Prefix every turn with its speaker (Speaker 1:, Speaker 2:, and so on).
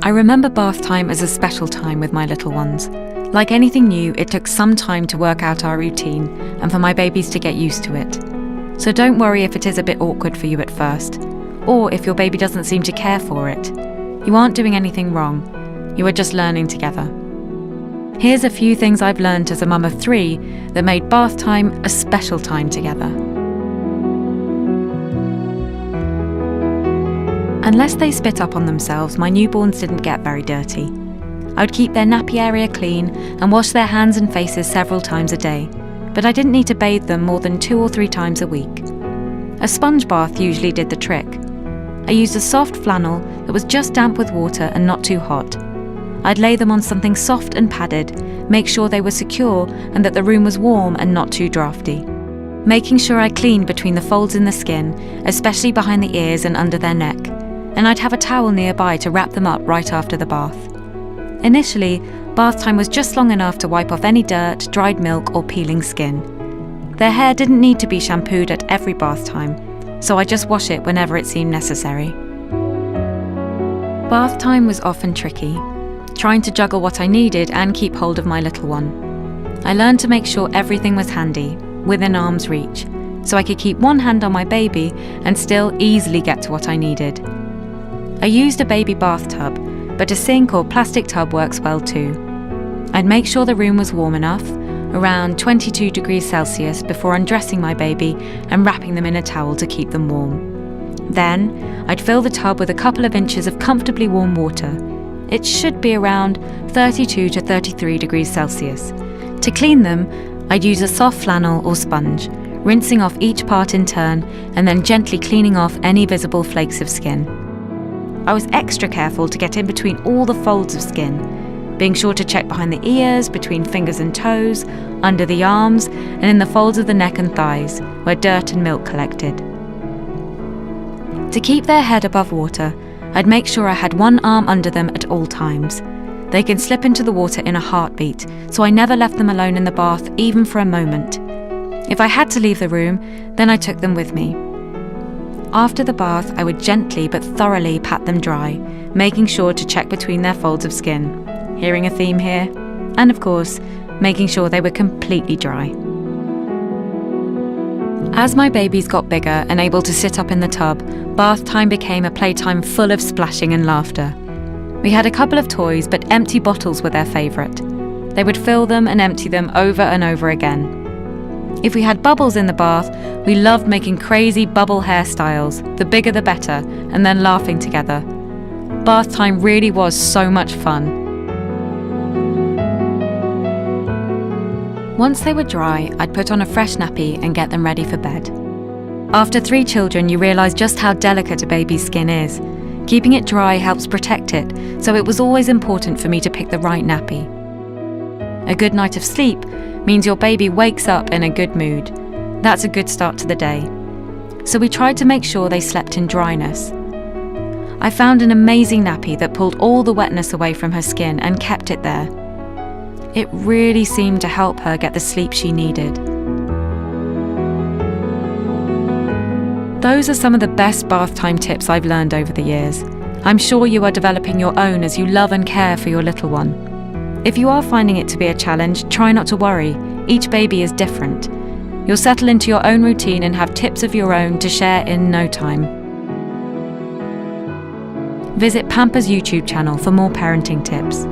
Speaker 1: I remember bath time as a special time with my little ones. Like anything new, it took some time to work out our routine and for my babies to get used to it. So don't worry if it is a bit awkward for you at first, or if your baby doesn't seem to care for it. You aren't doing anything wrong. You are just learning together. Here's a few things I've learned as a mum of 3 that made bath time a special time together. Unless they spit up on themselves, my newborns didn't get very dirty. I would keep their nappy area clean and wash their hands and faces several times a day, but I didn't need to bathe them more than 2 or 3 times a week. A sponge bath usually did the trick. I used a soft flannel that was just damp with water and not too hot. I'd lay them on something soft and padded, make sure they were secure and that the room was warm and not too drafty. Making sure I cleaned between the folds in the skin, especially behind the ears and under their neck, and I'd have a towel nearby to wrap them up right after the bath. Initially, bath time was just long enough to wipe off any dirt, dried milk or peeling skin. Their hair didn't need to be shampooed at every bath time, so I just wash it whenever it seemed necessary. Bath time was often tricky, trying to juggle what I needed and keep hold of my little one. I learned to make sure everything was handy, within arm's reach, so I could keep one hand on my baby and still easily get to what I needed. I used a baby bathtub, but a sink or plastic tub works well too. I'd make sure the room was warm enough, around 22 degrees Celsius, before undressing my baby and wrapping them in a towel to keep them warm. Then, I'd fill the tub with a couple of inches of comfortably warm water. It should be around 32 to 33 degrees Celsius. To clean them, I'd use a soft flannel or sponge, rinsing off each part in turn and then gently cleaning off any visible flakes of skin. I was extra careful to get in between all the folds of skin, being sure to check behind the ears, between fingers and toes, under the arms, and in the folds of the neck and thighs, where dirt and milk collected. To keep their head above water, I'd make sure I had one arm under them at all times. They can slip into the water in a heartbeat, so I never left them alone in the bath even for a moment. If I had to leave the room, then I took them with me. After the bath, I would gently but thoroughly pat them dry, making sure to check between their folds of skin. Hearing a theme here? And of course, making sure they were completely dry. As my babies got bigger and able to sit up in the tub, bath time became a playtime full of splashing and laughter. We had a couple of toys, but empty bottles were their favourite. They would fill them and empty them over and over again. If we had bubbles in the bath, we loved making crazy bubble hairstyles, the bigger the better, and then laughing together. Bath time really was so much fun. Once they were dry, I'd put on a fresh nappy and get them ready for bed. After 3 children, you realise just how delicate a baby's skin is. Keeping it dry helps protect it, so it was always important for me to pick the right nappy. A good night of sleep means your baby wakes up in a good mood. That's a good start to the day. So we tried to make sure they slept in dryness. I found an amazing nappy that pulled all the wetness away from her skin and kept it there. It really seemed to help her get the sleep she needed. Those are some of the best bath time tips I've learned over the years. I'm sure you are developing your own as you love and care for your little one. If you are finding it to be a challenge, try not to worry. Each baby is different. You'll settle into your own routine and have tips of your own to share in no time. Visit Pamper's YouTube channel for more parenting tips.